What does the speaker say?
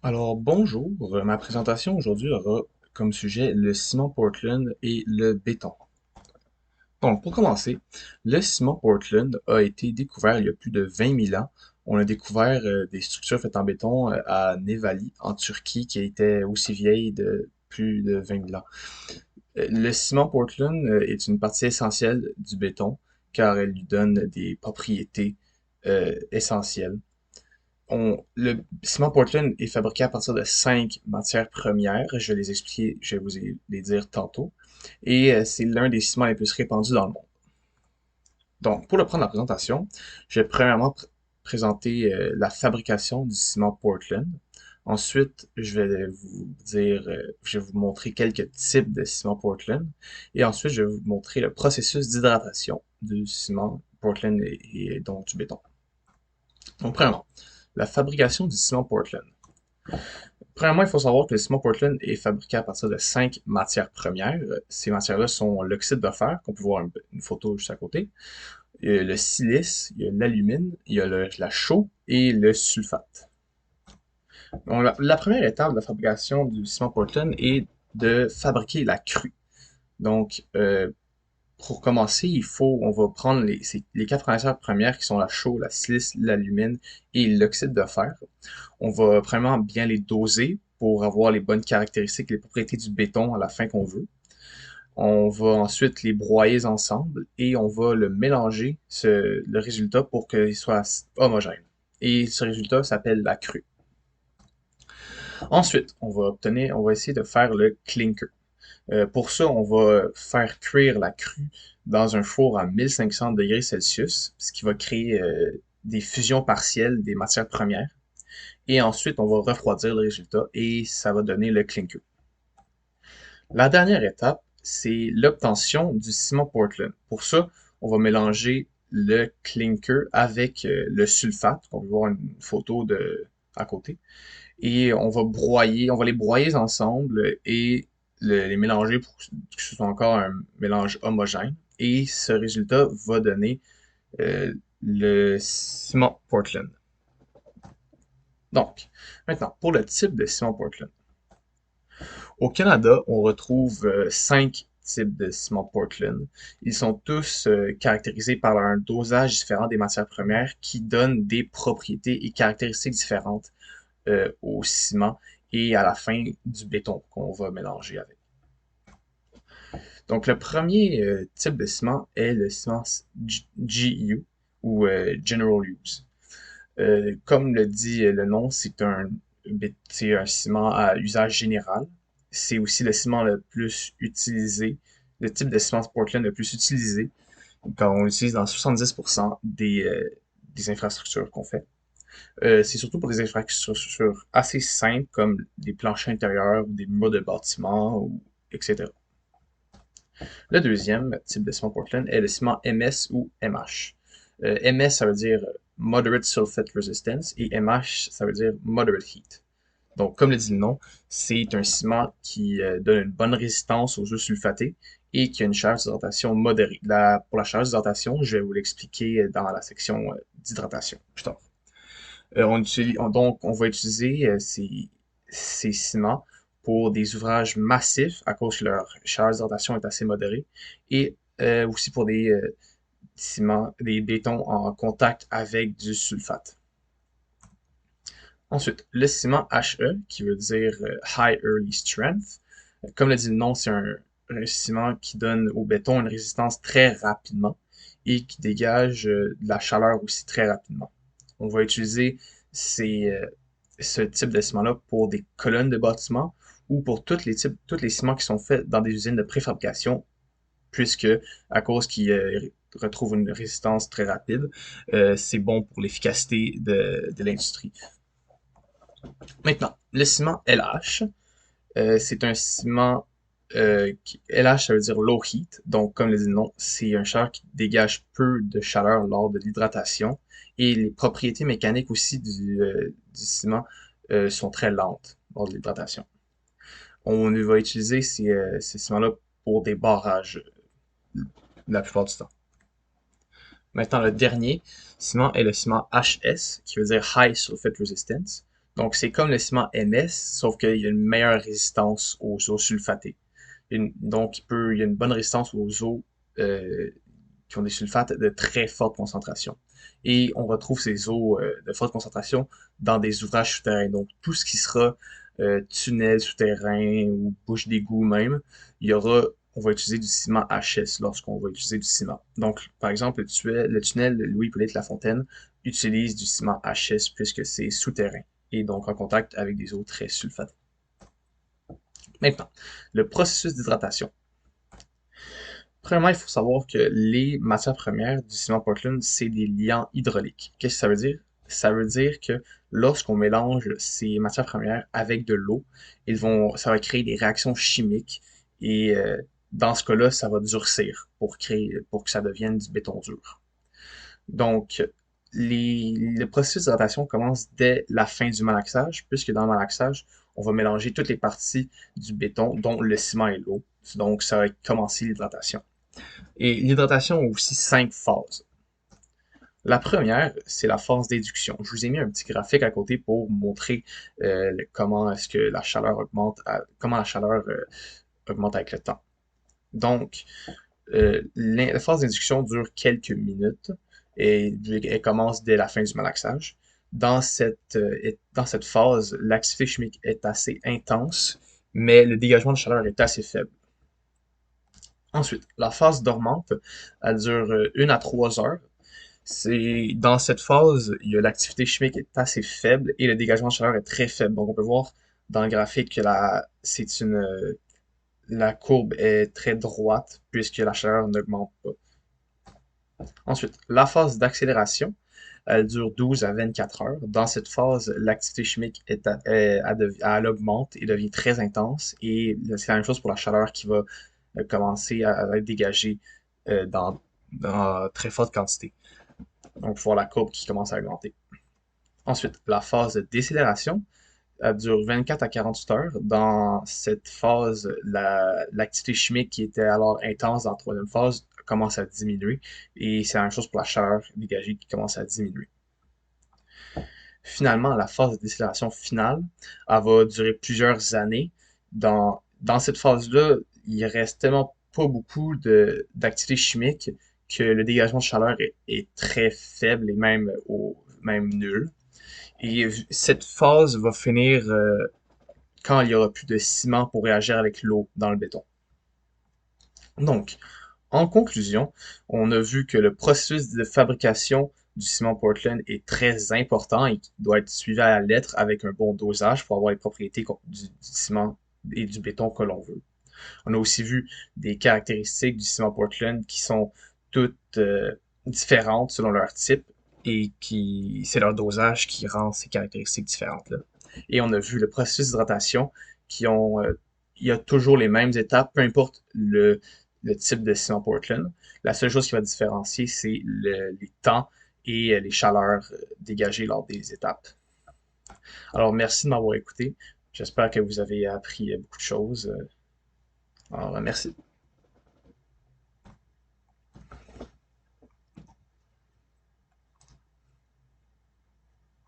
Alors bonjour, ma présentation aujourd'hui aura comme sujet le ciment Portland et le béton. Donc pour commencer, le ciment Portland a été découvert il y a plus de 20 000 ans. On a découvert des structures faites en béton à Nevali en Turquie qui étaient aussi vieilles de plus de 20 000 ans. Le ciment Portland est une partie essentielle du béton car elle lui donne des propriétés essentielles. Le ciment Portland est fabriqué à partir de 5 matières premières. Je vais les expliquer, je vais vous les dire tantôt. Et c'est l'un des ciments les plus répandus dans le monde. Donc, pour le prendre la présentation, je vais premièrement présenter la fabrication du ciment Portland. Ensuite, je vais vous montrer quelques types de ciment Portland. Et ensuite, je vais vous montrer le processus d'hydratation du ciment Portland et donc du béton. Donc, premièrement, la fabrication du ciment Portland. Premièrement, il faut savoir que le ciment Portland est fabriqué à partir de 5 matières premières. Ces matières-là sont l'oxyde de fer, qu'on peut voir une photo juste à côté, il y a le silice, il y a l'alumine, il y a la chaux et le sulfate. Donc, la première étape de la fabrication du ciment Portland est de fabriquer la crue. Donc, pour commencer, on va prendre les 4 matières premières qui sont la chaux, la silice, l'alumine et l'oxyde de fer. On va premièrement bien les doser pour avoir les bonnes caractéristiques, les propriétés du béton à la fin qu'on veut. On va ensuite les broyer ensemble et on va le mélanger, le résultat, pour qu'il soit homogène. Et ce résultat s'appelle la crue. Ensuite, on va essayer de faire le clinker. Pour ça, on va faire cuire la crue dans un four à 1500 degrés Celsius, ce qui va créer des fusions partielles des matières premières. Et ensuite, on va refroidir le résultat et ça va donner le clinker. La dernière étape, c'est l'obtention du ciment Portland. Pour ça, on va mélanger le clinker avec le sulfate. On peut voir une photo à côté. Et on va les broyer ensemble et les mélanger pour que ce soit encore un mélange homogène. Et ce résultat va donner le ciment Portland. Donc, maintenant, pour le type de ciment Portland. Au Canada, on retrouve 5 types de ciment Portland. Ils sont tous caractérisés par un dosage différent des matières premières qui donnent des propriétés et caractéristiques différentes au ciment et à la fin du béton qu'on va mélanger avec. Donc le premier type de ciment est le ciment GU ou General Use. Comme le dit le nom, c'est un ciment à usage général. C'est aussi le ciment le plus utilisé, le type de ciment Portland le plus utilisé, quand on l'utilise dans 70% des infrastructures qu'on fait. C'est surtout pour des infrastructures assez simples comme des planchers intérieurs, des murs de bâtiments, etc. Le deuxième type de ciment Portland est le ciment MS ou MH. MS, ça veut dire Moderate Sulfate Resistance et MH, ça veut dire Moderate Heat. Donc, comme le dit le nom, c'est un ciment qui donne une bonne résistance aux eaux sulfatées et qui a une charge d'hydratation modérée. Pour la charge d'hydratation, je vais vous l'expliquer dans la section d'hydratation plus tard. Donc, on va utiliser ces ciments pour des ouvrages massifs à cause que leur charge d'hydratation est assez modérée et aussi pour des ciments, des bétons en contact avec du sulfate. Ensuite, le ciment HE, qui veut dire High Early Strength. Comme le dit le nom, c'est un ciment qui donne au béton une résistance très rapidement et qui dégage de la chaleur aussi très rapidement. On va utiliser ces, euh, ce type de ciment-là pour des colonnes de bâtiments ou pour tous les ciments qui sont faits dans des usines de préfabrication, puisque à cause qu'ils retrouvent une résistance très rapide, c'est bon pour l'efficacité de l'industrie. Maintenant, le ciment LH, c'est un ciment LH, ça veut dire low heat. Donc, comme le dit le nom, c'est un char qui dégage peu de chaleur lors de l'hydratation. Et les propriétés mécaniques aussi du ciment sont très lentes lors de l'hydratation. On va utiliser ces ciments-là pour des barrages la plupart du temps. Maintenant, le dernier ciment est le ciment HS, qui veut dire High Sulfate Resistance. Donc, c'est comme le ciment MS, sauf qu'il y a une meilleure résistance aux eaux sulfatées. Donc, il y a une bonne résistance aux eaux qui ont des sulfates de très forte concentration. Et on retrouve ces eaux de forte concentration dans des ouvrages souterrains. Donc, tout ce qui sera tunnel souterrain ou bouche d'égout même, on va utiliser du ciment HS lorsqu'on va utiliser du ciment. Donc, par exemple, le tunnel Louis-Hippolyte Lafontaine utilise du ciment HS puisque c'est souterrain et donc en contact avec des eaux très sulfatées. Maintenant, le processus d'hydratation. Premièrement, il faut savoir que les matières premières du ciment Portland, c'est des liants hydrauliques. Qu'est-ce que ça veut dire? Ça veut dire que lorsqu'on mélange ces matières premières avec de l'eau, ça va créer des réactions chimiques et dans ce cas-là, ça va durcir pour que ça devienne du béton dur. Donc, le processus d'hydratation commence dès la fin du malaxage, puisque dans le malaxage, on va mélanger toutes les parties du béton, dont le ciment et l'eau. Donc, ça va commencer l'hydratation. Et l'hydratation a aussi 5 phases. La première, c'est la phase d'éduction. Je vous ai mis un petit graphique à côté pour montrer comment est-ce que la chaleur augmente avec le temps. Donc, la phase d'éduction dure quelques minutes et elle commence dès la fin du malaxage. Dans cette phase, l'activité chimique est assez intense, mais le dégagement de chaleur est assez faible. Ensuite, la phase dormante, elle dure 1 à 3 heures. Dans cette phase, l'activité chimique est assez faible et le dégagement de chaleur est très faible. Donc, on peut voir dans le graphique que la courbe est très droite puisque la chaleur n'augmente pas. Ensuite, la phase d'accélération, elle dure 12 à 24 heures. Dans cette phase, l'activité chimique elle augmente et devient très intense. Et c'est la même chose pour la chaleur qui va commencer à être dégagée dans très forte quantité. Donc, voir la courbe qui commence à augmenter. Ensuite, la phase de décélération, elle dure 24 à 48 heures. Dans cette phase, l'activité chimique qui était alors intense dans la troisième phase commence à diminuer. Et c'est la même chose pour la chaleur dégagée qui commence à diminuer. Finalement, la phase de décélération finale, elle va durer plusieurs années. Dans cette phase-là, il reste tellement pas beaucoup d'activité chimique que le dégagement de chaleur est très faible et même nul. Et cette phase va finir quand il y aura plus de ciment pour réagir avec l'eau dans le béton. Donc, en conclusion, on a vu que le processus de fabrication du ciment Portland est très important et qui doit être suivi à la lettre avec un bon dosage pour avoir les propriétés du ciment et du béton que l'on veut. On a aussi vu des caractéristiques du ciment Portland qui sont toutes différentes selon leur type et c'est leur dosage qui rend ces caractéristiques différentes-là. Et on a vu le processus d'hydratation il y a toujours les mêmes étapes, peu importe le type de ciment Portland. La seule chose qui va différencier, c'est les temps et les chaleurs dégagées lors des étapes. Alors, merci de m'avoir écouté. J'espère que vous avez appris beaucoup de choses. Alors, merci.